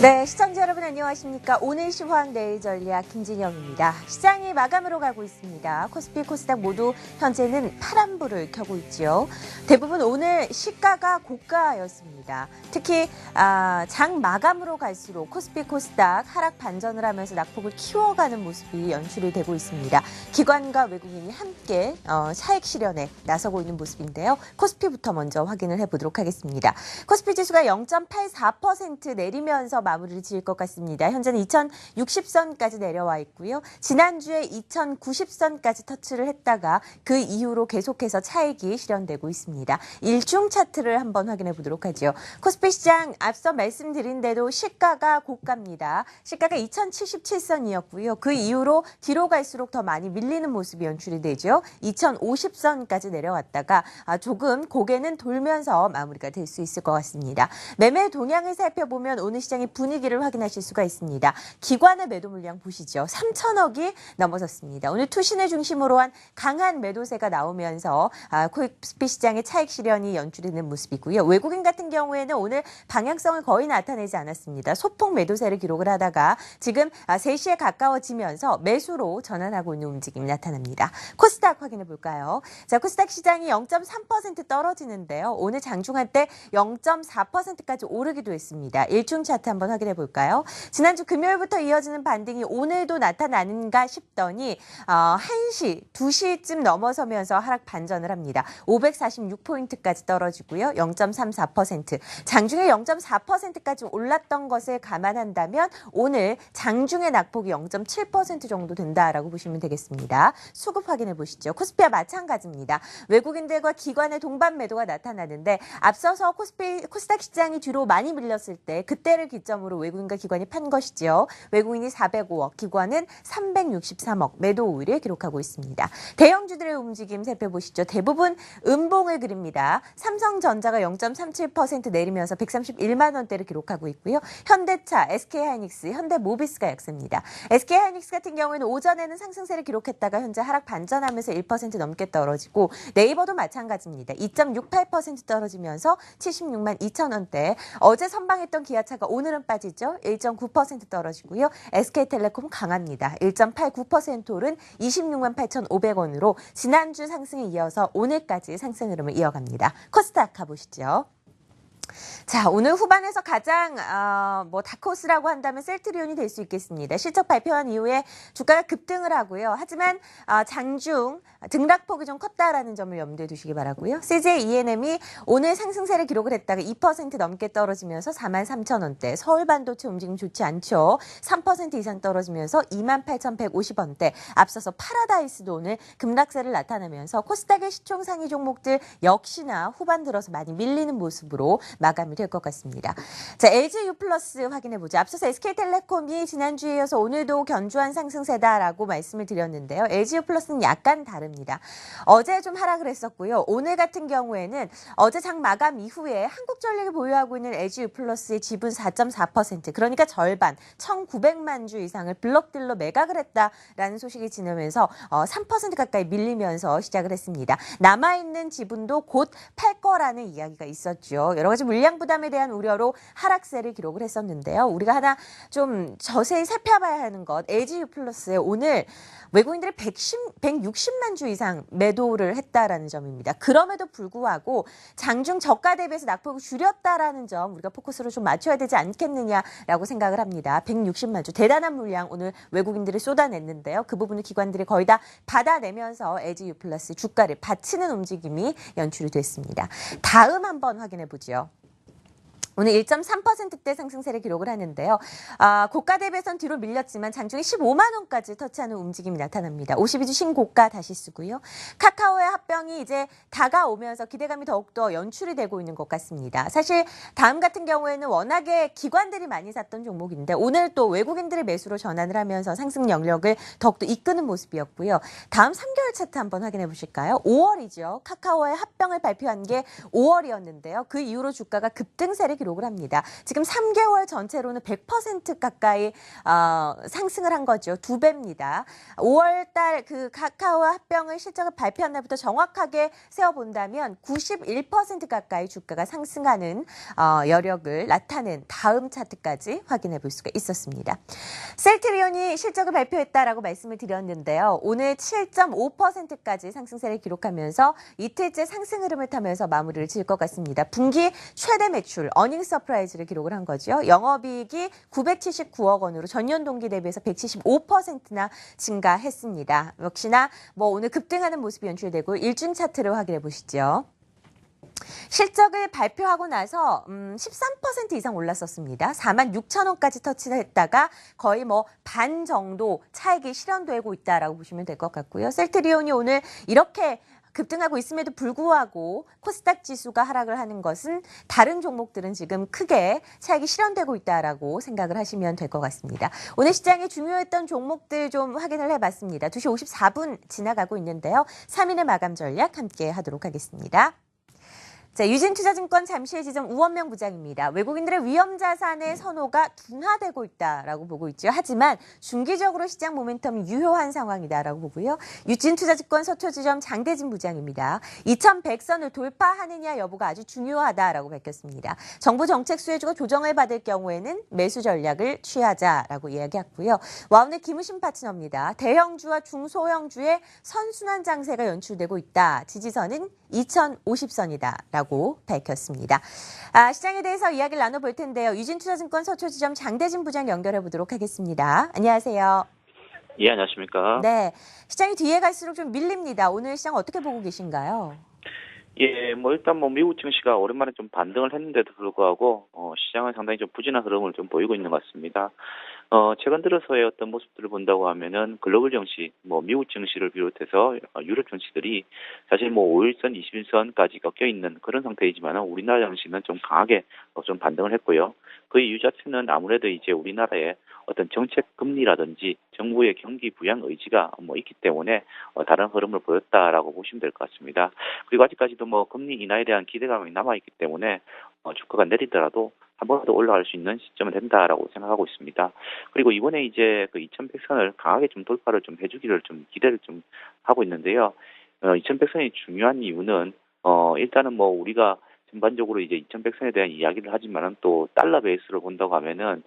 네, 시청자 여러분 안녕하십니까. 오늘 시황 내일 전략 김진영입니다. 시장이 마감으로 가고 있습니다. 코스피, 코스닥 모두 현재는 파란불을 켜고 있죠. 대부분 오늘 시가가 고가였습니다. 특히 장 마감으로 갈수록 코스피, 코스닥 하락 반전을 하면서 낙폭을 키워가는 모습이 연출이 되고 있습니다. 기관과 외국인이 함께 차익 실현에 나서고 있는 모습인데요. 코스피부터 먼저 확인을 해보도록 하겠습니다. 코스피 지수가 0.84% 내리면서 마무리를 지을 것 같습니다. 현재는 2060선까지 내려와 있고요. 지난주에 2090선까지 터치를 했다가 그 이후로 계속해서 차익이 실현되고 있습니다. 일중 차트를 한번 확인해 보도록 하죠. 코스피 시장 앞서 말씀드린 대로 시가가 고가입니다. 시가가 2077선이었고요. 그 이후로 뒤로 갈수록 더 많이 밀리는 모습이 연출이 되죠. 2050선까지 내려왔다가 조금 고개는 돌면서 마무리가 될 수 있을 것 같습니다. 매매 동향을 살펴보면 오늘 시장의 분위기를 확인하실 수가 있습니다. 기관의 매도 물량 보시죠. 3천억이 넘어섰습니다. 오늘 투신을 중심으로 한 강한 매도세가 나오면서 코스피 시장의 차익 실현이 연출되는 모습이고요. 외국인 같은 경우에는 오늘 방향성을 거의 나타내지 않았습니다. 소폭 매도세를 기록을 하다가 지금 3시에 가까워지면서 매수로 전환하고 있는 움직임이 나타납니다. 코스닥 확인해 볼까요? 자, 코스닥 시장이 0.3% 떨어지는데요. 오늘 장중한 때 0.4%까지 오르기도 했습니다. 일중 차트 한번 확인해 볼까요? 지난주 금요일부터 이어지는 반등이 오늘도 나타나는가 싶더니 1시, 2시쯤 넘어서면서 하락 반전을 합니다. 546포인트까지 떨어지고요. 0.34%. 장중에 0.4%까지 올랐던 것을 감안한다면 오늘 장중의 낙폭이 0.7% 정도 된다라고 보시면 되겠습니다. 수급 확인해 보시죠. 코스피와 마찬가지입니다. 외국인들과 기관의 동반 매도가 나타나는데 앞서서 코스닥 시장이 뒤로 많이 밀렸을 때 그때를 기점으로 외국인과 기관이 판 것이죠. 외국인이 405억, 기관은 363억 매도 우위를 기록하고 있습니다. 대형주들의 움직임 살펴보시죠. 대부분 음봉을 그립니다. 삼성전자가 0.37% 내리면서 131만 원대를 기록하고 있고요. 현대차, SK하이닉스, 현대모비스가 약세입니다. SK하이닉스 같은 경우에는 오전에는 상승세를 기록했다가 현재 하락 반전하면서 1% 넘게 떨어지고 네이버도 마찬가지입니다. 2.68% 떨어지면서 76만 2천 원대. 어제 선방했던 기아차가 오늘은 빠지죠. 1.9% 떨어지고요. SK텔레콤 강합니다. 1.89% 오른 26만 8,500원으로 지난주 상승에 이어서 오늘까지 상승 흐름을 이어갑니다. 코스닥 가보시죠. 자, 오늘 후반에서 가장 다크호스라고 한다면 셀트리온이 될 수 있겠습니다. 실적 발표한 이후에 주가가 급등을 하고요. 하지만 장중 등락폭이 좀 컸다라는 점을 염두에 두시기 바라고요. CJ ENM이 오늘 상승세를 기록을 했다가 2% 넘게 떨어지면서 43,000원대. 서울반도체 움직임 좋지 않죠. 3% 이상 떨어지면서 28,150원대. 앞서서 파라다이스도 오늘 급락세를 나타내면서 코스닥의 시총 상위 종목들 역시나 후반 들어서 많이 밀리는 모습으로 마감이 될 것 같습니다. 자, LGU 플러스 확인해보죠. 앞서서 SK텔레콤이 지난주에 이어서 오늘도 견조한 상승세다라고 말씀을 드렸는데요. LGU 플러스는 약간 다릅니다. 어제 좀 하락을 했었고요. 오늘 같은 경우에는 어제 장 마감 이후에 한국전력이 보유하고 있는 LGU 플러스의 지분 4.4%, 그러니까 절반 1,900만 주 이상을 블록딜러 매각을 했다라는 소식이 지나면서 3% 가까이 밀리면서 시작을 했습니다. 남아있는 지분도 곧 팔 거라는 이야기가 있었죠. 여러 가지 물량 부담에 대한 우려로 하락세를 기록을 했었는데요. 우리가 하나 좀 자세히 살펴봐야 하는 것, LGU 플러스에 오늘 외국인들이 160만 주 이상 매도를 했다라는 점입니다. 그럼에도 불구하고 장중 저가 대비해서 낙폭을 줄였다라는 점 우리가 포커스로 좀 맞춰야 되지 않겠느냐라고 생각을 합니다. 160만 주 대단한 물량 오늘 외국인들이 쏟아냈는데요. 그 부분을 기관들이 거의 다 받아내면서 LGU 플러스 주가를 받치는 움직임이 연출이 됐습니다. 다음 한번 확인해 보죠. 오늘 1.3%대 상승세를 기록을 하는데요. 고가 대비해선 뒤로 밀렸지만 장중에 15만 원까지 터치하는 움직임이 나타납니다. 52주 신고가 다시 쓰고요. 카카오의 합병이 이제 다가오면서 기대감이 더욱더 연출이 되고 있는 것 같습니다. 사실 다음 같은 경우에는 워낙에 기관들이 많이 샀던 종목인데 오늘 또 외국인들의 매수로 전환을 하면서 상승 영역을 더욱더 이끄는 모습이었고요. 다음 3개월 차트 한번 확인해 보실까요? 5월이죠. 카카오의 합병을 발표한 게 5월이었는데요. 그 이후로 주가가 급등세를 기록 기록을 합니다. 지금 3개월 전체로는 100% 가까이 상승을 한 거죠. 2배입니다. 5월 달 그 카카오 합병의 실적을 발표한 날부터 정확하게 세어본다면 91% 가까이 주가가 상승하는 여력을 나타낸 다음 차트까지 확인해 볼 수가 있었습니다. 셀트리온이 실적을 발표했다라고 말씀을 드렸는데요. 오늘 7.5%까지 상승세를 기록하면서 이틀째 상승 흐름을 타면서 마무리를 지을 것 같습니다. 분기 최대 매출, 어닝 서프라이즈를 기록을 한 거죠. 영업이익이 979억 원으로 전년 동기 대비해서 175%나 증가했습니다. 역시나 오늘 급등하는 모습이 연출되고 일중 차트를 확인해 보시죠. 실적을 발표하고 나서 13% 이상 올랐었습니다. 4만 6천 원까지 터치했다가 거의 반 정도 차익이 실현되고 있다라고 보시면 될 것 같고요. 셀트리온이 오늘 이렇게 급등하고 있음에도 불구하고 코스닥 지수가 하락을 하는 것은 다른 종목들은 지금 크게 차익이 실현되고 있다라고 생각을 하시면 될 것 같습니다. 오늘 시장에 중요했던 종목들 좀 확인을 해봤습니다. 2시 54분 지나가고 있는데요. 3인의 마감 전략 함께 하도록 하겠습니다. 자, 유진투자증권 잠실 지점 우원명 부장입니다. 외국인들의 위험 자산의 선호가 둔화되고 있다라고 보고 있죠. 하지만 중기적으로 시장 모멘텀이 유효한 상황이다라고 보고요. 유진투자증권 서초 지점 장대진 부장입니다. 2100선을 돌파하느냐 여부가 아주 중요하다라고 밝혔습니다. 정부 정책 수혜주가 조정을 받을 경우에는 매수 전략을 취하자라고 이야기했고요. 와운의 김우신 파트너입니다. 대형주와 중소형주의 선순환 장세가 연출되고 있다. 지지선은 2050선이다라고 밝혔습니다. 시장에 대해서 이야기를 나눠볼 텐데요. 유진투자증권 서초지점 장대진 부장 연결해 보도록 하겠습니다. 안녕하세요. 예, 안녕하십니까. 네, 시장이 뒤에 갈수록 좀 밀립니다. 오늘 시장 어떻게 보고 계신가요? 예, 일단 미국 증시가 오랜만에 좀 반등을 했는데도 불구하고 시장은 상당히 좀 부진한 흐름을 좀 보이고 있는 것 같습니다. 최근 들어서의 어떤 모습들을 본다고 하면은 글로벌 증시, 미국 증시를 비롯해서 유럽 증시들이 사실 5일선, 21선까지 꺾여 있는 그런 상태이지만 우리나라 증시는 좀 강하게 좀 반등을 했고요. 그 이유 자체는 아무래도 이제 우리나라의 어떤 정책 금리라든지 정부의 경기 부양 의지가 있기 때문에 다른 흐름을 보였다라고 보시면 될 것 같습니다. 그리고 아직까지도 금리 인하에 대한 기대감이 남아있기 때문에 주가가 내리더라도 한 번 더 올라갈 수 있는 시점은 된다라고 생각하고 있습니다. 그리고 이번에 이제 그 2100선을 강하게 좀 돌파를 좀 해주기를 좀 기대를 좀 하고 있는데요. 2100선이 중요한 이유는 일단은 우리가 전반적으로 이제 2100선에 대한 이야기를 하지만은 또 달러 베이스로 본다고 하면은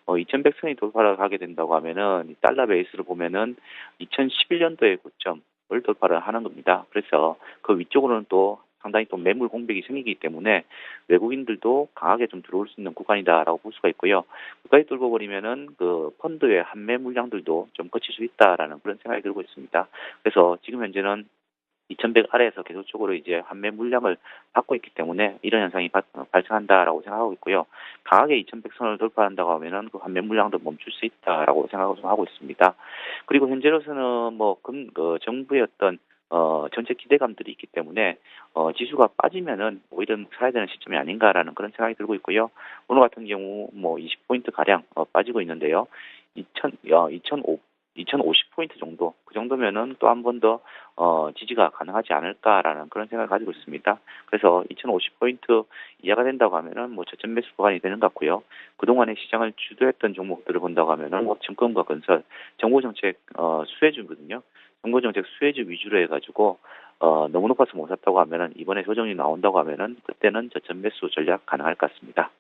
2100선이 돌파를 하게 된다고 하면은 이 달러 베이스로 보면은 2011년도의 고점을 돌파를 하는 겁니다. 그래서 그 위쪽으로는 또 상당히 또 매물 공백이 생기기 때문에 외국인들도 강하게 좀 들어올 수 있는 구간이다라고 볼 수가 있고요. 그까지 뚫고 버리면은 그 펀드의 환매 물량들도 좀 거칠 수 있다라는 그런 생각이 들고 있습니다. 그래서 지금 현재는 2100 아래에서 계속적으로 이제 환매 물량을 받고 있기 때문에 이런 현상이 발생한다라고 생각하고 있고요. 강하게 2100선을 돌파한다고 하면은 그 환매 물량도 멈출 수 있다라고 생각하고 있습니다. 그리고 현재로서는 정부의 어떤 정책 기대감들이 있기 때문에 지수가 빠지면은 오히려 사야 되는 시점이 아닌가라는 그런 생각이 들고 있고요. 오늘 같은 경우 20포인트 가량 빠지고 있는데요. 2050포인트 정도, 그 정도면은 또 한 번 더 지지가 가능하지 않을까라는 그런 생각을 가지고 있습니다. 그래서 2050포인트 이하가 된다고 하면은 저점 매수 구간이 되는 것 같고요. 그동안에 시장을 주도했던 종목들을 본다고 하면은 증권과 건설, 정부 정책 수혜주거든요. 정부 정책 수혜주 위주로 해가지고 너무 높아서 못 샀다고 하면은 이번에 조정이 나온다고 하면은 그때는 저점 매수 전략 가능할 것 같습니다.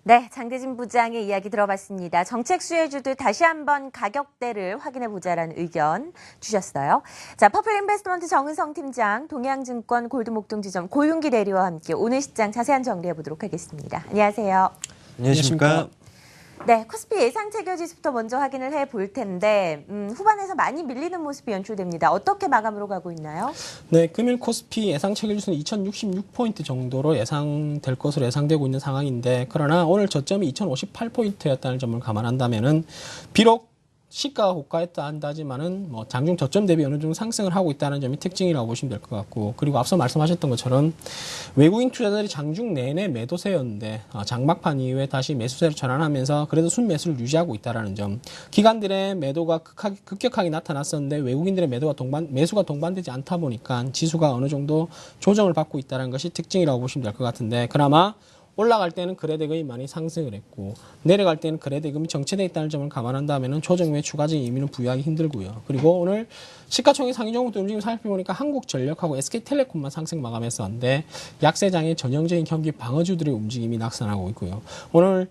네, 장대진 부장의 이야기 들어봤습니다. 정책 수혜주들 다시 한번 가격대를 확인해 보자라는 의견 주셨어요. 자, 퍼플 인베스트먼트 정은성 팀장, 동양증권 골드목동지점 고윤기 대리와 함께 오늘 시장 자세한 정리해 보도록 하겠습니다. 안녕하세요. 안녕하십니까. 네, 코스피 예상 체결 지수부터 먼저 확인을 해볼 텐데 후반에서 많이 밀리는 모습이 연출됩니다. 어떻게 마감으로 가고 있나요? 네, 금일 코스피 예상 체결 지수는 2066포인트 정도로 예상될 것으로 예상되고 있는 상황인데 그러나 오늘 저점이 2058포인트였다는 점을 감안한다면은 비록 시가가 고가했다 한다지만은 장중 저점 대비 어느 정도 상승을 하고 있다는 점이 특징이라고 보시면 될 것 같고 그리고 앞서 말씀하셨던 것처럼 외국인 투자자들이 장중 내내 매도세였는데 장막판 이후에 다시 매수세로 전환하면서 그래도 순매수를 유지하고 있다는 점 기관들의 매도가 급격하게 나타났었는데 외국인들의 매수가 동반되지 않다 보니까 지수가 어느 정도 조정을 받고 있다는 것이 특징이라고 보시면 될 것 같은데 그나마 올라갈 때는 거래대금이 많이 상승을 했고 내려갈 때는 거래대금이 정체되어 있다는 점을 감안한다면 조정 외 추가적인 의미는 부여하기 힘들고요. 그리고 오늘 시가총액 상위 종목들 움직임 살펴보니까 한국전력하고 SK텔레콤만 상승 마감했었는데 약세장의 전형적인 경기 방어주들의 움직임이 나타나고 있고요. 오늘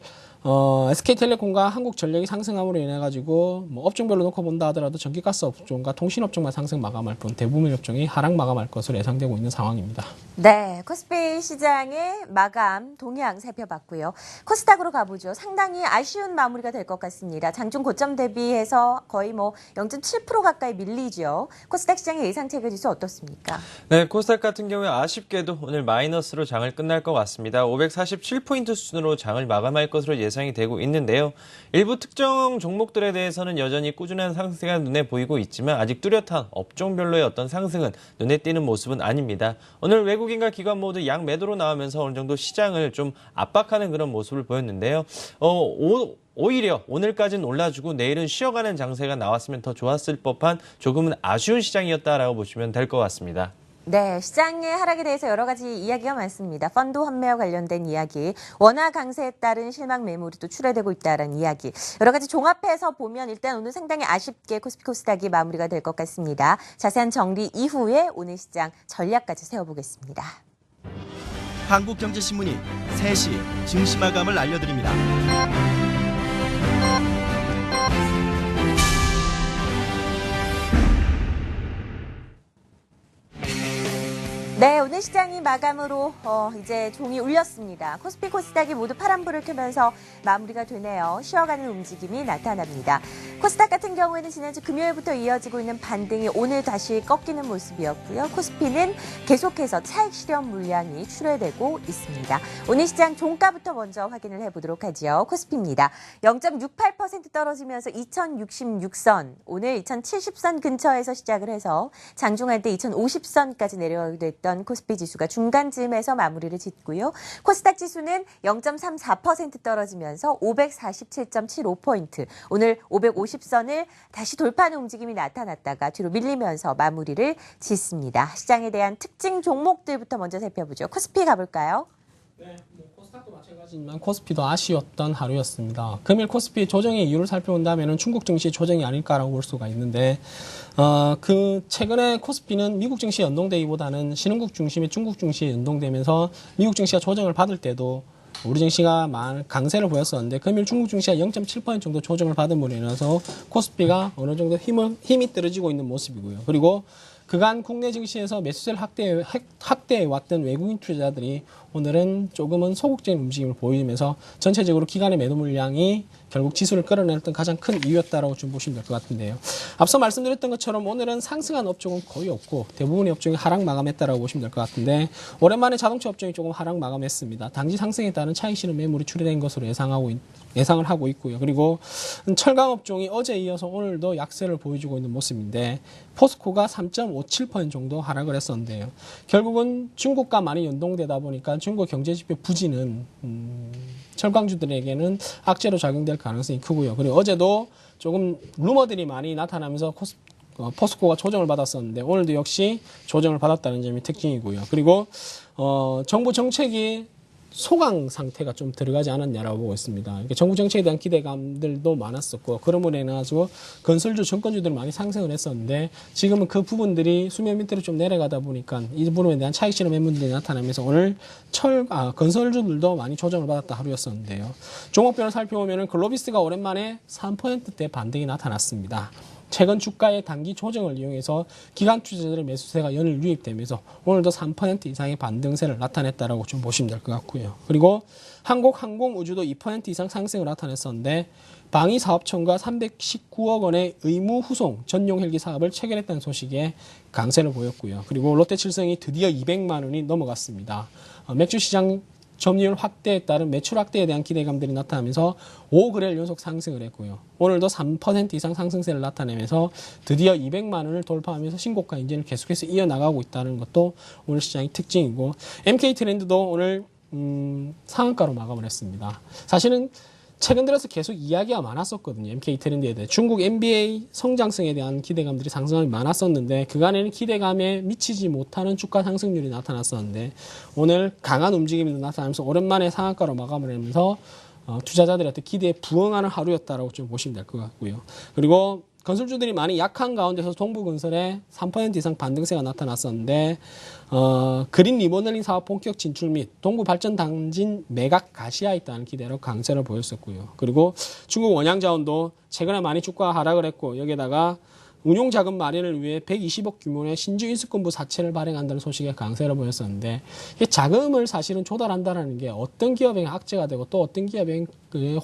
SK텔레콤과 한국전력이 상승함으로 인해 가지고 뭐 업종별로 놓고 본다 하더라도 전기가스 업종과 통신업종만 상승 마감할 뿐 대부분 업종이 하락 마감할 것으로 예상되고 있는 상황입니다. 네, 코스피 시장의 마감 동향 살펴봤고요. 코스닥으로 가보죠. 상당히 아쉬운 마무리가 될 것 같습니다. 장중 고점 대비해서 거의 뭐 0.7% 가까이 밀리죠. 코스닥 시장의 예상 체결지수 어떻습니까? 네, 코스닥 같은 경우에 아쉽게도 오늘 마이너스로 장을 끝날 것 같습니다. 547포인트 수준으로 장을 마감할 것으로 예상이 되고 있는데요. 일부 특정 종목들에 대해서는 여전히 꾸준한 상승세가 눈에 보이고 있지만 아직 뚜렷한 업종별로의 어떤 상승은 눈에 띄는 모습은 아닙니다. 오늘 외국인과 기관 모두 양매도로 나오면서 어느 정도 시장을 좀 압박하는 그런 모습을 보였는데요. 오히려 오늘까지는 올라주고 내일은 쉬어가는 장세가 나왔으면 더 좋았을 법한 조금은 아쉬운 시장이었다라고 보시면 될 것 같습니다. 네, 시장의 하락에 대해서 여러 가지 이야기가 많습니다. 펀드 환매와 관련된 이야기, 원화 강세에 따른 실망 매물이 또 출회되고 있다는 이야기. 여러 가지 종합해서 보면 일단 오늘 상당히 아쉽게 코스피 코스닥이 마무리가 될 것 같습니다. 자세한 정리 이후에 오늘 시장 전략까지 세워보겠습니다. 한국경제신문이 3시 증시 마감을 알려드립니다. 네, 오늘 시장이 마감으로 이제 종이 울렸습니다. 코스피 코스닥이 모두 파란불을 켜면서 마무리가 되네요. 쉬어가는 움직임이 나타납니다. 코스닥 같은 경우에는 지난주 금요일부터 이어지고 있는 반등이 오늘 다시 꺾이는 모습이었고요. 코스피는 계속해서 차익 실현 물량이 출회되고 있습니다. 오늘 시장 종가부터 먼저 확인을 해보도록 하죠. 코스피입니다. 0.68% 떨어지면서 2066선, 오늘 2070선 근처에서 시작을 해서 장중할 때 2050선까지 내려가게 됐던 코스피 지수가 중간쯤에서 마무리를 짓고요. 코스닥 지수는 0.34% 떨어지면서 547.75포인트. 오늘 550선을 다시 돌파하는 움직임이 나타났다가 뒤로 밀리면서 마무리를 짓습니다. 시장에 대한 특징 종목들부터 먼저 살펴보죠. 코스피 가볼까요? 네, 코스닥도 마찬가지지만 코스피도 아쉬웠던 하루였습니다. 금일 코스피 조정의 이유를 살펴본다면 중국 증시 조정이 아닐까라고 볼 수가 있는데 최근에 코스피는 미국 증시 연동되기보다는 신흥국 중심의 중국 증시에 연동되면서 미국 증시가 조정을 받을 때도 우리 증시가 강세를 보였었는데 금일 중국 증시가 0.7% 정도 조정을 받음으로 인해서 코스피가 어느 정도 힘이 떨어지고 있는 모습이고요. 그리고 그간 국내 증시에서 매수세를 확대해왔던 외국인 투자자들이 오늘은 조금은 소극적인 움직임을 보이면서 전체적으로 기관의 매도 물량이 결국 지수를 끌어내렸던 가장 큰 이유였다라고 좀 보시면 될 것 같은데요. 앞서 말씀드렸던 것처럼 오늘은 상승한 업종은 거의 없고 대부분의 업종이 하락 마감했다라고 보시면 될 것 같은데 오랜만에 자동차 업종이 조금 하락 마감했습니다. 당시 상승에 따른 차익 실현 매물이 출회된 것으로 예상을 하고 있고요. 그리고 철강 업종이 어제 이어서 오늘도 약세를 보여주고 있는 모습인데 포스코가 3.57% 정도 하락을 했었는데요. 결국은 중국과 많이 연동되다 보니까 중국 경제지표 부진은 철강주들에게는 악재로 작용될 가능성이 크고요. 그리고 어제도 조금 루머들이 많이 나타나면서 포스코가 조정을 받았었는데 오늘도 역시 조정을 받았다는 점이 특징이고요. 그리고 정부 정책이 소강 상태가 좀 들어가지 않았냐라고 보고 있습니다. 정부 정책에 대한 기대감들도 많았었고 그러므로 인해서 건설주, 정권주들이 많이 상승을 했었는데 지금은 그 부분들이 수면 밑으로 좀 내려가다 보니까 이 부분에 대한 차익 실현 매물들이 나타나면서 오늘 건설주들도 많이 조정을 받았다 하루였었는데요. 종목별로 살펴보면 글로비스가 오랜만에 3%대 반등이 나타났습니다. 최근 주가의 단기 조정을 이용해서 기관 투자자들의 매수세가 연일 유입되면서 오늘도 3% 이상의 반등세를 나타냈다라고 좀 보시면 될 것 같고요. 그리고 한국항공우주도 2% 이상 상승을 나타냈었는데 방위사업청과 319억 원의 의무 후송 전용 헬기 사업을 체결했다는 소식에 강세를 보였고요. 그리고 롯데칠성이 드디어 200만 원이 넘어갔습니다. 맥주시장 점유율 확대에 따른 매출 확대에 대한 기대감들이 나타나면서 5거래일 연속 상승을 했고요. 오늘도 3% 이상 상승세를 나타내면서 드디어 200만 원을 돌파하면서 신고가 인진을 계속해서 이어나가고 있다는 것도 오늘 시장의 특징이고 MK트렌드도 오늘 상한가로 마감을 했습니다. 사실은 최근 들어서 계속 이야기가 많았었거든요. MK 트렌드에 대해. 중국 NBA 성장성에 대한 기대감들이 상승이 많았었는데 그간에는 기대감에 미치지 못하는 주가 상승률이 나타났었는데 오늘 강한 움직임이 나타나면서 오랜만에 상한가로 마감을 하면서 투자자들의 어떤 기대에 부응하는 하루였다라고 좀 보시면 될 것 같고요. 그리고 건설주들이 많이 약한 가운데서 동부건설에 3% 이상 반등세가 나타났었는데 그린 리모델링 사업 본격 진출 및 동부발전단진 매각 가시화에 있다는 기대로 강세를 보였었고요. 그리고 중국 원양자원도 최근에 많이 주가가 하락을 했고 여기에다가 운용자금 마련을 위해 120억 규모의 신주 인수권부 사채를 발행한다는 소식에 강세를 보였었는데 이 자금을 사실은 조달한다는 게 어떤 기업에게 악재가 되고 또 어떤 기업에게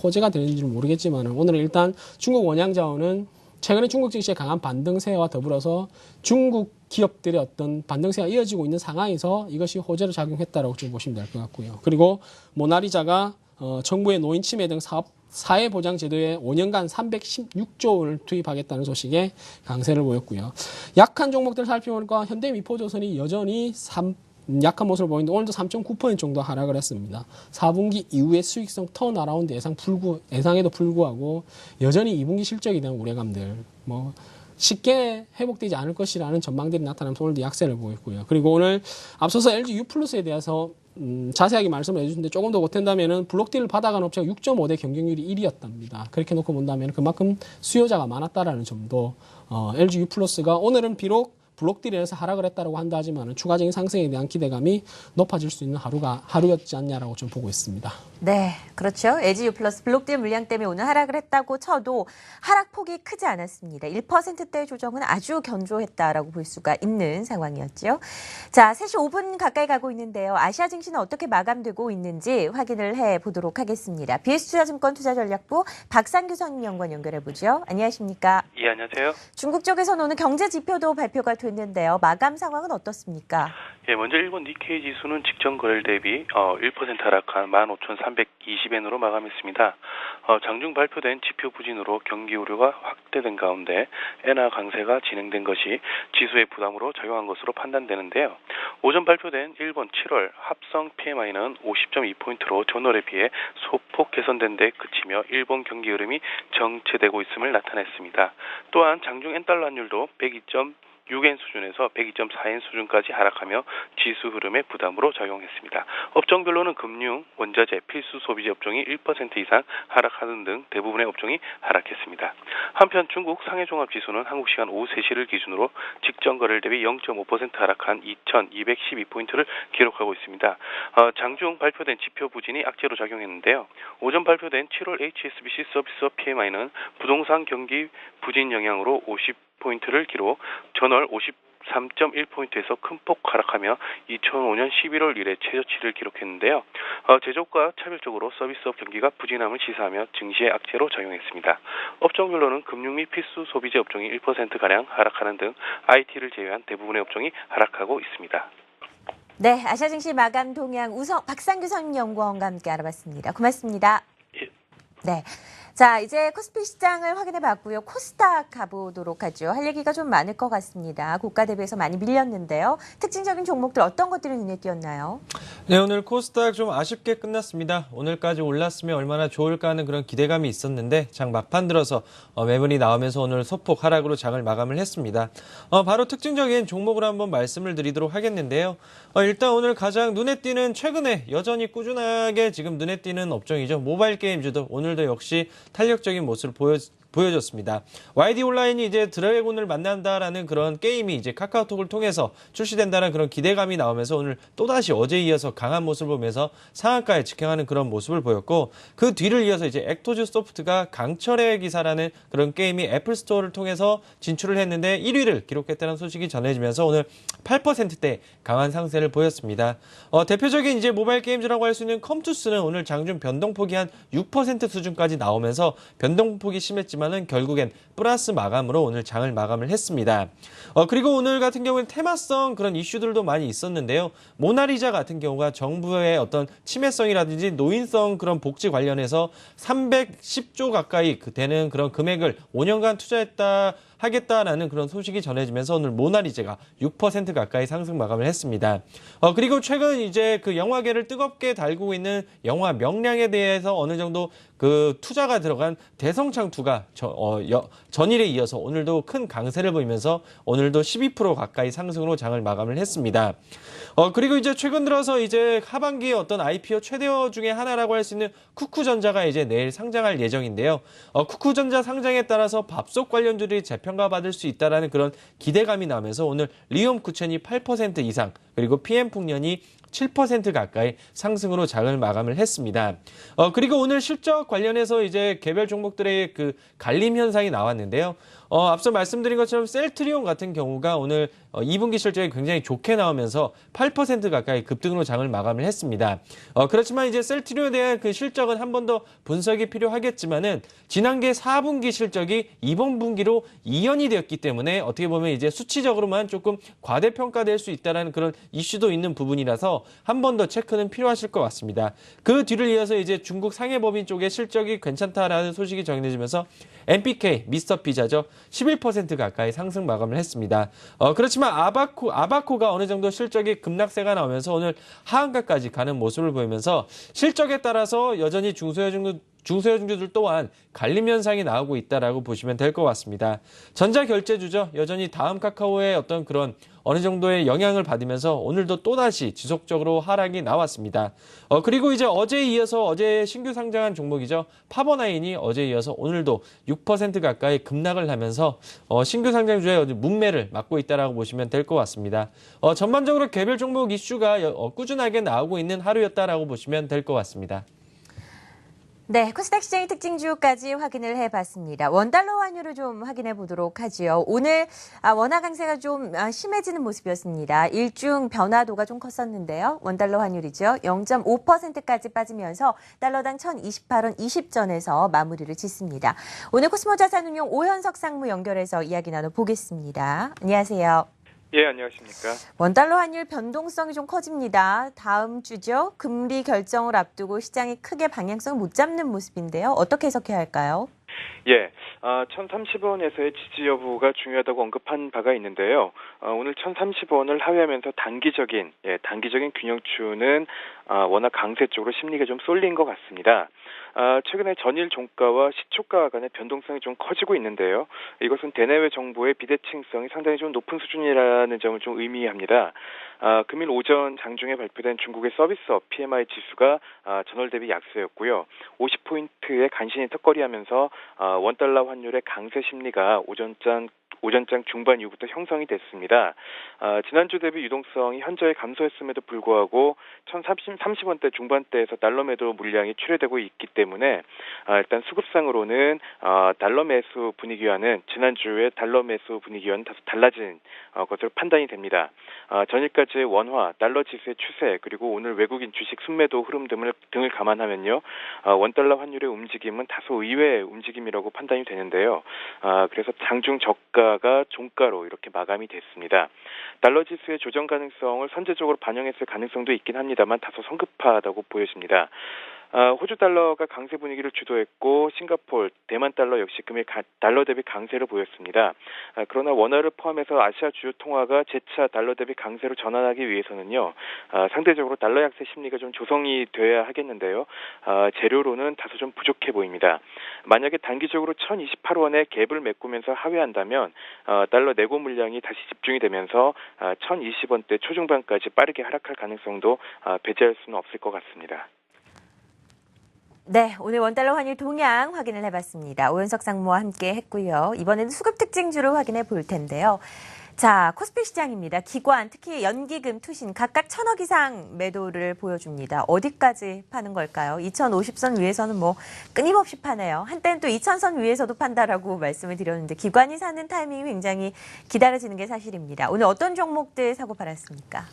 호재가 되는지는 모르겠지만 오늘은 일단 중국 원양자원은 최근에 중국 증시의 강한 반등세와 더불어서 중국 기업들의 어떤 반등세가 이어지고 있는 상황에서 이것이 호재로 작용했다라고 좀 보시면 될 것 같고요. 그리고 모나리자가 정부의 노인 치매 등 사회보장 제도에 5년간 316조 원을 투입하겠다는 소식에 강세를 보였고요. 약한 종목들 살펴보니까 현대미포조선이 여전히 약한 모습을 보이는데 오늘도 3.9% 정도 하락을 했습니다. 4분기 이후에 수익성 턴어라운드 예상에도 불구하고 여전히 2분기 실적에 대한 우려감들 쉽게 회복되지 않을 것이라는 전망들이 나타나면서 오늘도 약세를 보였고요. 그리고 오늘 앞서서 LG U+에 대해서 자세하게 말씀을 해주셨는데 조금 더 보탠다면은 블록딜을 받아간 업체가 6.5대 경쟁률이 1위였답니다. 그렇게 놓고 본다면 그만큼 수요자가 많았다라는 점도 LG U+가 오늘은 비록 블록딜에서 하락을 했다고 한다 하지만 추가적인 상승에 대한 기대감이 높아질 수 있는 하루였지 않냐라고 좀 보고 있습니다. 네, 그렇죠. LGU 플러스 블록딜 물량 때문에 오늘 하락을 했다고 쳐도 하락폭이 크지 않았습니다. 1%대 조정은 아주 견조했다라고 볼 수가 있는 상황이었죠. 자, 3시 5분 가까이 가고 있는데요. 아시아 증시는 어떻게 마감되고 있는지 확인을 해보도록 하겠습니다. BS투자증권 투자전략부 박상규 선임연구원 연결해보죠. 안녕하십니까? 예, 안녕하세요. 중국 쪽에서는 오늘 경제 지표도 발표가 됐는데요. 마감 상황은 어떻습니까? 예, 먼저 일본 니케이 지수는 직전 거래일 대비 1% 하락한 15,320엔으로 마감했습니다. 장중 발표된 지표 부진으로 경기 우려가 확대된 가운데 엔화 강세가 진행된 것이 지수의 부담으로 작용한 것으로 판단되는데요. 오전 발표된 일본 7월 합성 PMI는 50.2포인트로 전월에 비해 소폭 개선된 데 그치며 일본 경기 흐름이 정체되고 있음을 나타냈습니다. 또한 장중 엔달러 환율도 102.6엔 수준에서 102.4엔 수준까지 하락하며 지수 흐름의 부담으로 작용했습니다. 업종별로는 금융, 원자재, 필수 소비재 업종이 1% 이상 하락하는 등 대부분의 업종이 하락했습니다. 한편 중국 상해종합지수는 한국시간 오후 3시를 기준으로 직전 거래일 대비 0.5% 하락한 2,212포인트를 기록하고 있습니다. 장중 발표된 지표 부진이 악재로 작용했는데요. 오전 발표된 7월 HSBC 서비스업 PMI는 부동산 경기 부진 영향으로 50포인트를 기록, 전월 53.1포인트에서 큰 폭 하락하며 2005년 11월 이래 최저치를 기록했는데요. 제조업과 차별적으로 서비스업 경기가 부진함을 시사하며 증시의 악재로 작용했습니다. 업종별로는 금융 및 필수 소비재 업종이 1%가량 하락하는 등 IT를 제외한 대부분의 업종이 하락하고 있습니다. 네, 아시아 증시 마감 동향 박상규 선임연구원과 함께 알아봤습니다. 고맙습니다. 예. 네. 자, 이제 코스피 시장을 확인해봤고요. 코스닥 가보도록 하죠. 할 얘기가 좀 많을 것 같습니다. 고가 대비해서 많이 밀렸는데요. 특징적인 종목들 어떤 것들이 눈에 띄었나요? 네, 오늘 코스닥 좀 아쉽게 끝났습니다. 오늘까지 올랐으면 얼마나 좋을까 하는 그런 기대감이 있었는데 장 막판 들어서 매물이 나오면서 오늘 소폭 하락으로 장을 마감을 했습니다. 바로 특징적인 종목을 한번 말씀을 드리도록 하겠는데요. 일단 오늘 가장 눈에 띄는 최근에 여전히 꾸준하게 지금 눈에 띄는 업종이죠. 모바일 게임주도 오늘도 역시 탄력적인 모습을 보여줬습니다. YD 온라인이 이제 드래곤을 만난다라는 그런 게임이 이제 카카오톡을 통해서 출시된다는 그런 기대감이 나오면서 오늘 또다시 어제에 이어서 강한 모습을 보면서 상한가에 직행하는 그런 모습을 보였고 그 뒤를 이어서 이제 액토즈 소프트가 강철의 기사라는 그런 게임이 애플 스토어를 통해서 진출을 했는데 1위를 기록했다는 소식이 전해지면서 오늘 8%대 강한 상세를 보였습니다. 대표적인 이제 모바일 게임즈라고 할 수 있는 컴투스는 오늘 장중 변동폭이 한 6% 수준까지 나오면서 변동폭이 심했지만은 결국엔 플러스 마감으로 오늘 장을 마감을 했습니다. 그리고 오늘 같은 경우는 테마성 그런 이슈들도 많이 있었는데요. 모나리자 같은 경우가 정부의 어떤 침해성이라든지 노인성 그런 복지 관련해서 310조 가까이 되는 그런 금액을 5년간 투자했다 하겠다라는 그런 소식이 전해지면서 오늘 모나리제가 6% 가까이 상승 마감을 했습니다. 그리고 최근 이제 그 영화계를 뜨겁게 달구고 있는 영화 명량에 대해서 어느 정도 그 투자가 들어간 대성창2가 전일에 이어서 오늘도 큰 강세를 보이면서 오늘도 12% 가까이 상승으로 장을 마감을 했습니다. 그리고 이제 최근 들어서 이제 하반기에 어떤 IPO 최대어 중에 하나라고 할 수 있는 쿠쿠전자가 이제 내일 상장할 예정인데요. 쿠쿠전자 상장에 따라서 밥솥 관련주들이 재평가받을 수 있다라는 그런 기대감이 나면서 오늘 리움쿠첸이 8% 이상, 그리고 PM풍년이 7% 가까이 상승으로 장을 마감을 했습니다. 그리고 오늘 실적 관련해서 이제 개별 종목들의 그 갈림 현상이 나왔는데요. 앞서 말씀드린 것처럼 셀트리온 같은 경우가 오늘 2분기 실적이 굉장히 좋게 나오면서 8% 가까이 급등으로 장을 마감을 했습니다. 그렇지만 이제 셀트리온에 대한 그 실적은 한 번 더 분석이 필요하겠지만은 지난해 4분기 실적이 이번 분기로 이연이 되었기 때문에 어떻게 보면 이제 수치적으로만 조금 과대평가될 수 있다는 그런 이슈도 있는 부분이라서 한 번 더 체크는 필요하실 것 같습니다. 그 뒤를 이어서 이제 중국 상해법인 쪽의 실적이 괜찮다라는 소식이 전해지면서 MPK, 미스터피자죠. 11% 가까이 상승 마감을 했습니다. 그렇지만 아바코가 어느 정도 실적이 급락세가 나오면서 오늘 하한가까지 가는 모습을 보이면서 실적에 따라서 여전히 중소형주들 또한 갈림 현상이 나오고 있다라고 보시면 될 것 같습니다. 전자결제주죠. 여전히 다음 카카오의 어떤 그런 어느 정도의 영향을 받으면서 오늘도 또다시 지속적으로 하락이 나왔습니다. 그리고 이제 어제에 이어서 어제 신규 상장한 종목이죠. 파버나인이 어제에 이어서 오늘도 6% 가까이 급락을 하면서 신규 상장주의 문매를 맞고 있다라고 보시면 될 것 같습니다. 전반적으로 개별 종목 이슈가 꾸준하게 나오고 있는 하루였다라고 보시면 될 것 같습니다. 네, 코스닥 시장의 특징주까지 확인을 해봤습니다. 원달러 환율을 좀 확인해 보도록 하지요. 오늘 원화 강세가 좀 심해지는 모습이었습니다. 일중 변화도가 좀 컸었는데요. 원달러 환율이죠. 0.5%까지 빠지면서 달러당 1,028원 20전에서 마무리를 짓습니다. 오늘 코스모 자산운용 오현석 상무 연결해서 이야기 나눠보겠습니다. 안녕하세요. 예, 안녕하십니까. 원달러 환율 변동성이 좀 커집니다. 다음 주죠. 금리 결정을 앞두고 시장이 크게 방향성을 못 잡는 모습인데요. 어떻게 해석해야 할까요? 예, 1,030원에서의 지지 여부가 중요하다고 언급한 바가 있는데요. 오늘 1,030원을 하회하면서 단기적인 균형추는 워낙 강세 쪽으로 심리가 좀 쏠린 것 같습니다. 최근에 전일 종가와 시초가 간의 변동성이 좀 커지고 있는데요. 이것은 대내외 정보의 비대칭성이 상당히 좀 높은 수준이라는 점을 좀 의미합니다. 금일 오전 장중에 발표된 중국의 서비스업 PMI 지수가 전월 대비 약세였고요. 50포인트의 간신히 턱걸이하면서 원달러 환율의 강세 심리가 오전장 중반 이후부터 형성이 됐습니다. 지난주 대비 유동성이 현저히 감소했음에도 불구하고 1,030원대 중반대에서 달러 매도 물량이 출회되고 있기 때문에 일단 수급상으로는 달러 매수 분위기와는 지난주의 달러 매수 분위기와는 다소 달라진 것으로 판단이 됩니다. 전일까지의 원화, 달러 지수의 추세, 그리고 오늘 외국인 주식 순매도 흐름 등을 감안하면요. 원달러 환율의 움직임은 다소 의외의 움직임이라고 판단이 되는데요. 그래서 장중 저가가 종가로 이렇게 마감이 됐습니다. 달러 지수의 조정 가능성을 선제적으로 반영했을 가능성도 있긴 합니다만 다소 성급하다고 보여집니다. 호주 달러가 강세 분위기를 주도했고 싱가포르, 대만 달러 역시 금일 달러 대비 강세를 보였습니다. 그러나 원화를 포함해서 아시아 주요 통화가 재차 달러 대비 강세로 전환하기 위해서는요. 상대적으로 달러 약세 심리가 좀 조성이 돼야 하겠는데요. 재료로는 다소 좀 부족해 보입니다. 만약에 단기적으로 1,028원에 갭을 메꾸면서 하회한다면 달러 내고 물량이 다시 집중이 되면서 1,020원대 초중반까지 빠르게 하락할 가능성도 배제할 수는 없을 것 같습니다. 네, 오늘 원달러 환율 동향 확인을 해봤습니다. 오현석 상무와 함께 했고요. 이번에는 수급 특징주를 확인해 볼 텐데요. 자, 코스피 시장입니다. 기관, 특히 연기금, 투신 각각 1,000억 이상 매도를 보여줍니다. 어디까지 파는 걸까요? 2,050선 위에서는 뭐 끊임없이 파네요. 한때는 또 2,000선 위에서도 판다라고 말씀을 드렸는데 기관이 사는 타이밍이 굉장히 기다려지는 게 사실입니다. 오늘 어떤 종목들 사고 팔았습니까?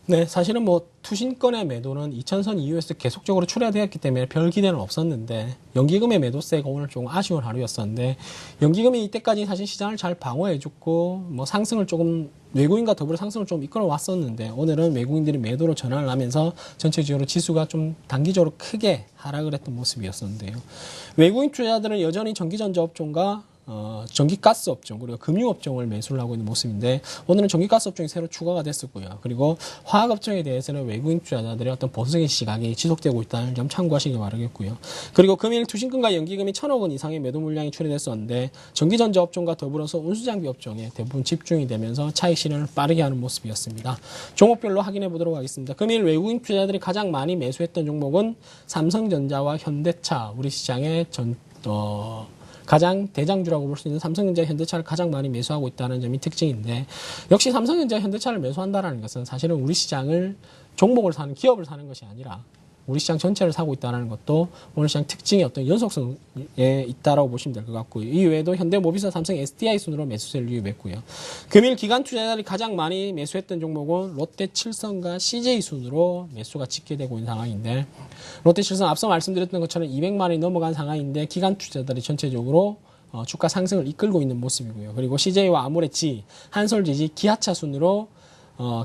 네, 사실은 뭐 투신권의 매도는 2,000선 이후에서 계속적으로 출하되었기 때문에 별 기대는 없었는데 연기금의 매도세가 오늘 좀 아쉬운 하루였었는데 연기금이 이때까지 사실 시장을 잘 방어해줬고 뭐 상승을 조금 외국인과 더불어 상승을 좀 이끌어 왔었는데 오늘은 외국인들이 매도로 전환을 하면서 전체적으로 지수가 좀 단기적으로 크게 하락을 했던 모습이었었는데요. 외국인 투자자들은 여전히 전기전자 업종과 전기가스 업종 그리고 금융업종을 매수를 하고 있는 모습인데 오늘은 전기가스 업종이 새로 추가가 됐었고요. 그리고 화학업종에 대해서는 외국인 투자자들의 어떤 보수적인 시각이 지속되고 있다는 점 참고하시기 바라겠고요. 그리고 금일 투신금과 연기금이 1,000억 원 이상의 매도 물량이 출회됐었는데 전기전자 업종과 더불어서 운수장비 업종에 대부분 집중이 되면서 차익 실현을 빠르게 하는 모습이었습니다. 종목별로 확인해 보도록 하겠습니다. 금일 외국인 투자자들이 가장 많이 매수했던 종목은 삼성전자와 현대차, 우리 시장의 가장 대장주라고 볼 수 있는 삼성전자, 현대차를 가장 많이 매수하고 있다는 점이 특징인데 역시 삼성전자, 현대차를 매수한다는 것은 사실은 우리 시장을 종목을 사는 기업을 사는 것이 아니라 우리 시장 전체를 사고 있다는 것도 오늘 시장 특징의 어떤 연속성에 있다라고 보시면 될 것 같고요. 이 외에도 현대모비스, 삼성, SDI 순으로 매수세를 유입했고요. 금일 기관 투자자들이 가장 많이 매수했던 종목은 롯데칠성과 CJ 순으로 매수가 집계되고 있는 상황인데 롯데칠성 앞서 말씀드렸던 것처럼 200만 원이 넘어간 상황인데 기관 투자자들이 전체적으로 주가 상승을 이끌고 있는 모습이고요. 그리고 CJ와 아모레지, 한솔지지, 기아차 순으로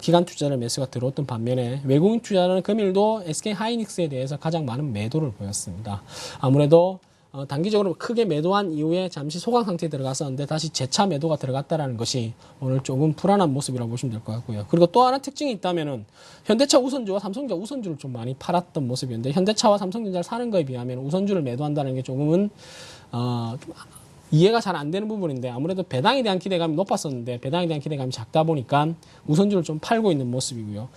기관 투자를 매수가 들어왔던 반면에 외국인 투자는 금일도 SK하이닉스에 대해서 가장 많은 매도를 보였습니다. 아무래도 단기적으로 크게 매도한 이후에 잠시 소강 상태에 들어갔었는데 다시 재차 매도가 들어갔다는 것이 오늘 조금 불안한 모습이라고 보시면 될 것 같고요. 그리고 또 하나 특징이 있다면은 현대차 우선주와 삼성전자 우선주를 좀 많이 팔았던 모습이었는데 현대차와 삼성전자를 사는 거에 비하면 우선주를 매도한다는 게 조금은 좀 이해가 잘 안 되는 부분인데 아무래도 배당에 대한 기대감이 높았었는데 배당에 대한 기대감이 작다 보니까 우선주를 좀 팔고 있는 모습이고요.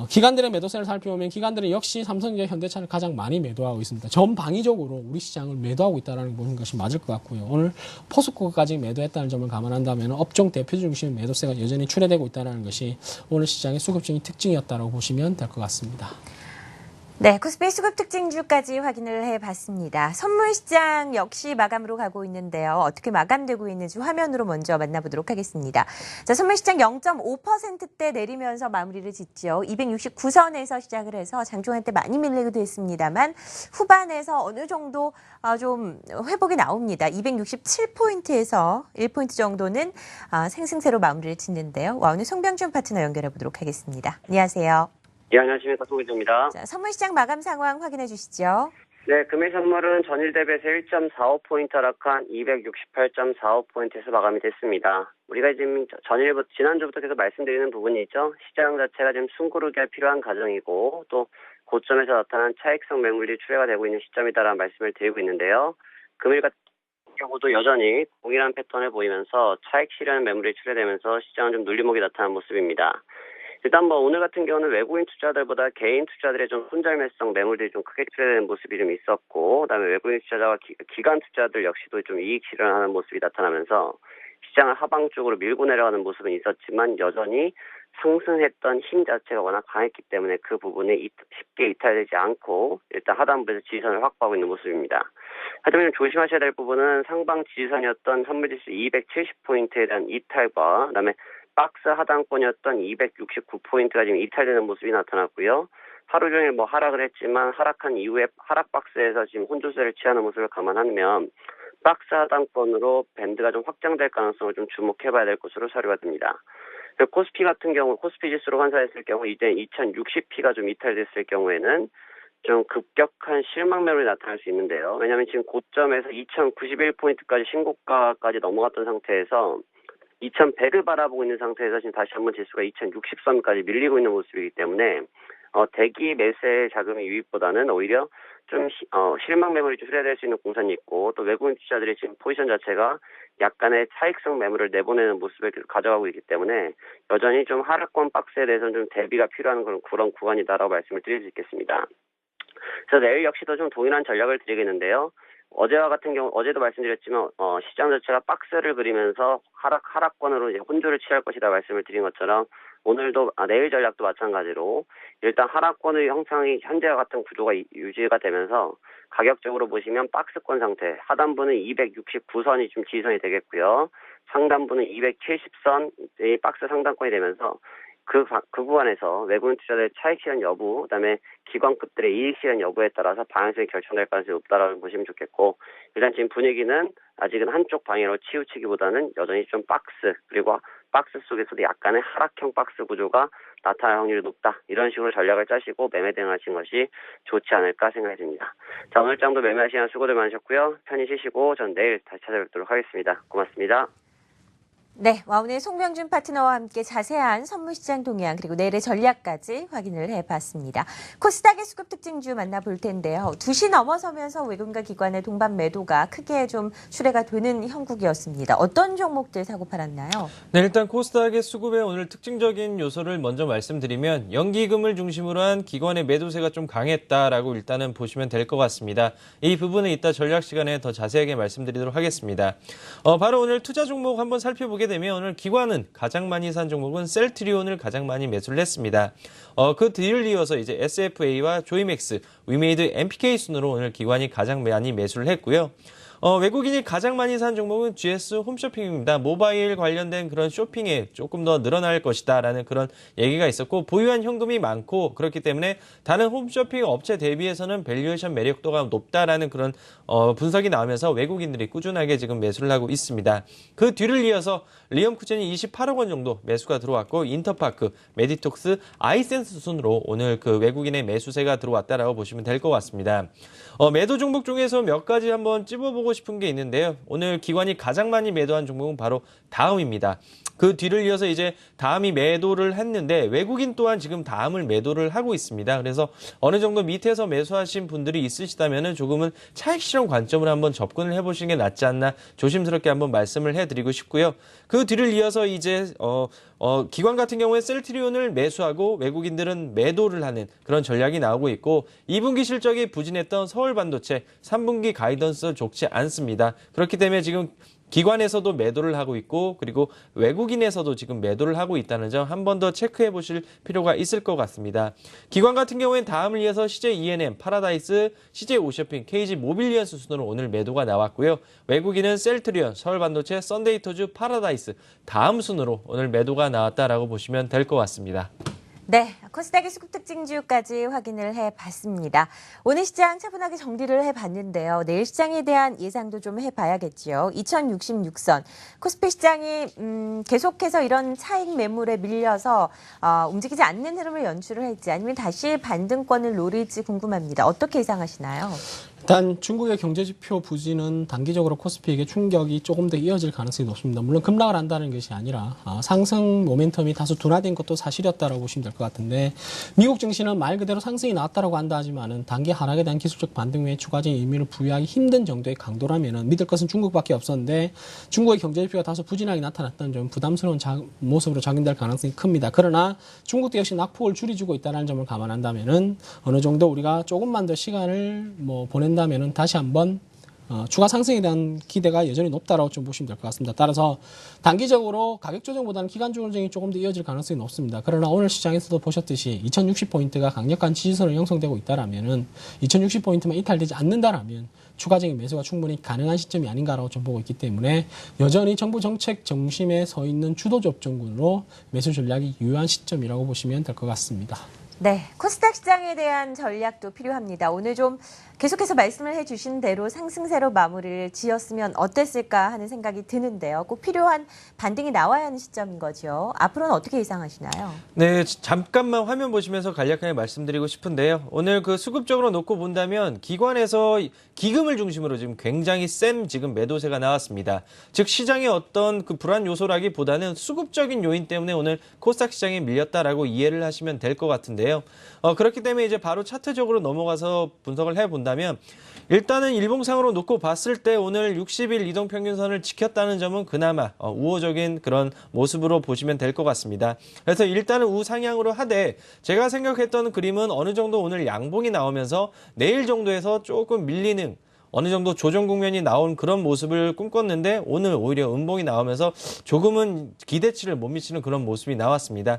기관들의 매도세를 살펴보면 기관들은 역시 삼성전자, 현대차를 가장 많이 매도하고 있습니다. 전방위적으로 우리 시장을 매도하고 있다는 보는 것이 맞을 것 같고요. 오늘 포스코까지 매도했다는 점을 감안한다면 업종 대표 중심의 매도세가 여전히 출회되고 있다는 것이 오늘 시장의 수급적인 특징이었다고 보시면 될 것 같습니다. 네, 코스피 수급 특징주까지 확인을 해봤습니다. 선물시장 역시 마감으로 가고 있는데요. 어떻게 마감되고 있는지 화면으로 먼저 만나보도록 하겠습니다. 자, 선물시장 0.5%대 내리면서 마무리를 짓죠. 269선에서 시작을 해서 장중한 때 많이 밀리기도 했습니다만 후반에서 어느 정도 좀 회복이 나옵니다. 267포인트에서 1포인트 정도는 생승세로 마무리를 짓는데요. 오늘 송병준 파트너 연결해보도록 하겠습니다. 안녕하세요. 예, 안녕하십니까. 송기조입니다. 자, 선물시장 마감 상황 확인해 주시죠. 네, 금일 선물은 전일 대비해서 1.45포인트 하락한 268.45포인트에서 마감이 됐습니다. 우리가 지금 지난주부터 계속 말씀드리는 부분이 있죠. 시장 자체가 지금 숨고르기가 필요한 과정이고 또 고점에서 나타난 차익성 매물이 출회가 되고 있는 시점이다라는 말씀을 드리고 있는데요. 금일 같은 경우도 여전히 동일한 패턴을 보이면서 차익 실현 매물이 출회되면서 시장은 좀 눌림목이 나타난 모습입니다. 일단 오늘 같은 경우는 외국인 투자들보다 개인 투자들의 좀 손절매성 매물들이 좀 크게 출회되는 모습이 좀 있었고, 그다음에 외국인 투자자와 기관 투자들 역시도 좀 이익 실현하는 모습이 나타나면서 시장을 하방 쪽으로 밀고 내려가는 모습은 있었지만 여전히 상승했던 힘 자체가 워낙 강했기 때문에 그 부분이 쉽게 이탈되지 않고 일단 하단부에서 지지선을 확보하고 있는 모습입니다. 하지만 조심하셔야 될 부분은 상방 지지선이었던 선물지수 270포인트에 대한 이탈과 그다음에 박스 하단권이었던 269포인트가 지금 이탈되는 모습이 나타났고요. 하루 종일 하락을 했지만 하락한 이후에 하락 박스에서 지금 혼조세를 취하는 모습을 감안하면 박스 하단권으로 밴드가 좀 확장될 가능성을 좀 주목해봐야 될 것으로 사료가 됩니다. 코스피 같은 경우, 코스피 지수로 환산했을 경우 이제 2060P가 좀 이탈됐을 경우에는 좀 급격한 실망 매물이 나타날 수 있는데요. 왜냐하면 지금 고점에서 2091포인트까지 신고가까지 넘어갔던 상태에서 2100을 바라보고 있는 상태에서 지금 다시 한번 지수가 2060선까지 밀리고 있는 모습이기 때문에 대기 매수의 자금의 유입보다는 오히려 좀 실망 매물이 좀 출회될 수 있는 공산이 있고 또 외국인 투자들이 지금 포지션 자체가 약간의 차익성 매물을 내보내는 모습을 가져가고 있기 때문에 여전히 좀 하락권 박스에 대해서는 좀 대비가 필요한 그런 구간이다라고 말씀을 드릴 수 있겠습니다. 그래서 내일 역시도 좀 동일한 전략을 드리겠는데요. 어제와 같은 경우, 어제도 말씀드렸지만, 시장 자체가 박스를 그리면서 하락권으로 이제 혼조를 취할 것이다 말씀을 드린 것처럼, 오늘도, 내일 전략도 마찬가지로, 일단 하락권의 형상이 현재와 같은 구조가 유지가 되면서, 가격적으로 보시면 박스권 상태, 하단부는 269선이 좀 지지선이 되겠고요. 상단부는 270선이 박스 상단권이 되면서, 그 구간에서 외국인 투자들의 차익 실현 여부, 그다음에 기관급들의 이익 실현 여부에 따라서 방향성이 결정될 가능성이 높다라고 보시면 좋겠고, 일단 지금 분위기는 아직은 한쪽 방향으로 치우치기보다는 여전히 좀 박스 그리고 박스 속에서도 약간의 하락형 박스 구조가 나타날 확률이 높다. 이런 식으로 전략을 짜시고 매매 대응하신 것이 좋지 않을까 생각이 듭니다. 자, 오늘 장도 매매하시는 시간 수고들 많으셨고요. 편히 쉬시고 전 내일 다시 찾아뵙도록 하겠습니다. 고맙습니다. 네, 와운의 송명준 파트너와 함께 자세한 선물시장 동향 그리고 내일의 전략까지 확인을 해봤습니다. 코스닥의 수급 특징주 만나볼 텐데요. 2시 넘어서면서 외국인과 기관의 동반 매도가 크게 좀 출회가 되는 형국이었습니다. 어떤 종목들 사고 팔았나요? 네, 일단 코스닥의 수급의 오늘 특징적인 요소를 먼저 말씀드리면 연기금을 중심으로 한 기관의 매도세가 좀 강했다라고 일단은 보시면 될 것 같습니다. 이 부분은 이따 전략 시간에 더 자세하게 말씀드리도록 하겠습니다. 바로 오늘 투자 종목 한번 살펴보게 되면 오늘 기관은 가장 많이 산 종목은 셀트리온을 가장 많이 매수를 했습니다. 그 뒤를 이어서 이제 SFA와 조이맥스, 위메이드, MPK 순으로 오늘 기관이 가장 많이 매수를 했고요. 외국인이 가장 많이 산 종목은 GS 홈쇼핑입니다. 모바일 관련된 그런 쇼핑에 조금 더 늘어날 것이다라는 그런 얘기가 있었고 보유한 현금이 많고 그렇기 때문에 다른 홈쇼핑 업체 대비해서는 밸류에이션 매력도가 높다라는 그런 분석이 나오면서 외국인들이 꾸준하게 지금 매수를 하고 있습니다. 그 뒤를 이어서 리엄쿠젠이 28억 원 정도 매수가 들어왔고 인터파크, 메디톡스, 아이센스 순으로 오늘 그 외국인의 매수세가 들어왔다라고 보시면 될 것 같습니다. 매도 종목 중에서 몇 가지 한번 찝어보고 싶은 게 있는데요. 오늘 기관이 가장 많이 매도한 종목은 바로 다음입니다. 그 뒤를 이어서 이제 다음이 매도를 했는데 외국인 또한 지금 다음을 매도를 하고 있습니다. 그래서 어느 정도 밑에서 매수하신 분들이 있으시다면 조금은 차익 실현 관점으로 한번 접근을 해보시는 게 낫지 않나 조심스럽게 한번 말씀을 해드리고 싶고요. 그 뒤를 이어서 이제 기관 같은 경우에 셀트리온을 매수하고 외국인들은 매도를 하는 그런 전략이 나오고 있고 2분기 실적이 부진했던 서울반도체 3분기 가이던스 좋지 않습니다. 그렇기 때문에 지금 기관에서도 매도를 하고 있고 그리고 외국인에서도 지금 매도를 하고 있다는 점 한 번 더 체크해 보실 필요가 있을 것 같습니다. 기관 같은 경우에는 다음을 이어서 CJ E&M, 파라다이스, CJ 오쇼핑, KG 모빌리언스 순으로 오늘 매도가 나왔고요. 외국인은 셀트리온, 서울반도체, 썬데이토즈, 파라다이스 다음 순으로 오늘 매도가 나왔다라고 보시면 될 것 같습니다. 네, 코스닥의 수급 특징주까지 확인을 해봤습니다. 오늘 시장 차분하게 정리를 해봤는데요. 내일 시장에 대한 예상도 좀 해봐야겠지요. 2066선 코스피 시장이 계속해서 이런 차익 매물에 밀려서 움직이지 않는 흐름을 연출을 할지 아니면 다시 반등권을 노릴지 궁금합니다. 어떻게 예상하시나요? 일단 중국의 경제지표 부진은 단기적으로 코스피에게 충격이 조금 더 이어질 가능성이 높습니다. 물론 급락을 한다는 것이 아니라 상승 모멘텀이 다소 둔화된 것도 사실이었다고 보시면 될 것 같은데 미국 증시는 말 그대로 상승이 나왔다고 한다 하지만은 단기 하락에 대한 기술적 반등 외에 추가적인 의미를 부여하기 힘든 정도의 강도라면은 믿을 것은 중국밖에 없었는데 중국의 경제지표가 다소 부진하게 나타났다는 점 부담스러운 모습으로 작용될 가능성이 큽니다. 그러나 중국도 역시 낙폭을 줄여주고 있다는 점을 감안한다면은 어느 정도 우리가 조금만 더 시간을 보낸다면은 다시 한번 추가 상승에 대한 기대가 여전히 높다라고 좀 보시면 될 것 같습니다. 따라서 단기적으로 가격 조정보다는 기간 조정이 조금 더 이어질 가능성이 높습니다. 그러나 오늘 시장에서도 보셨듯이 2060포인트가 강력한 지지선을 형성되고 있다라면은 2060포인트만 이탈되지 않는다라면 추가적인 매수가 충분히 가능한 시점이 아닌가라고 좀 보고 있기 때문에 여전히 정부 정책 중심에 서 있는 주도 접종군으로 매수 전략이 유효한 시점이라고 보시면 될 것 같습니다. 네, 코스닥 시장에 대한 전략도 필요합니다. 오늘 좀 계속해서 말씀을 해주신 대로 상승세로 마무리를 지었으면 어땠을까 하는 생각이 드는데요. 꼭 필요한 반등이 나와야 하는 시점인 거죠. 앞으로는 어떻게 예상하시나요? 네, 잠깐만 화면 보시면서 간략하게 말씀드리고 싶은데요. 오늘 그 수급적으로 놓고 본다면 기관에서 기금을 중심으로 지금 굉장히 센 지금 매도세가 나왔습니다. 즉 시장의 어떤 그 불안 요소라기보다는 수급적인 요인 때문에 오늘 코스닥 시장에 밀렸다라고 이해를 하시면 될 것 같은데요. 그렇기 때문에 이제 바로 차트적으로 넘어가서 분석을 해본다면 일단은 일봉상으로 놓고 봤을 때 오늘 60일 이동평균선을 지켰다는 점은 그나마 우호적인 그런 모습으로 보시면 될 것 같습니다. 그래서 일단은 우상향으로 하되 제가 생각했던 그림은 어느 정도 오늘 양봉이 나오면서 내일 정도에서 조금 밀리는 어느 정도 조정 국면이 나온 그런 모습을 꿈꿨는데 오늘 오히려 음봉이 나오면서 조금은 기대치를 못 미치는 그런 모습이 나왔습니다.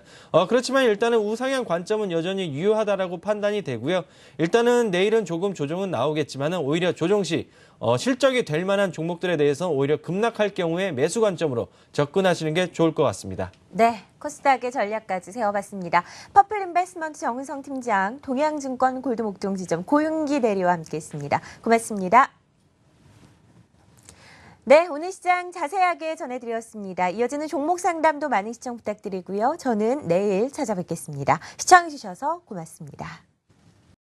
그렇지만 일단은 우상향 관점은 여전히 유효하다라고 판단이 되고요. 일단은 내일은 조금 조정은 나오겠지만은 오히려 조정 시 실적이 될 만한 종목들에 대해서 오히려 급락할 경우에 매수 관점으로 접근하시는 게 좋을 것 같습니다. 네, 코스닥의 전략까지 세워봤습니다. 퍼플인베스트먼트 정은성 팀장, 동양증권 골드목동지점 고윤기 대리와 함께했습니다. 고맙습니다. 네, 오늘 시장 자세하게 전해드렸습니다. 이어지는 종목 상담도 많은 시청 부탁드리고요. 저는 내일 찾아뵙겠습니다. 시청해주셔서 고맙습니다.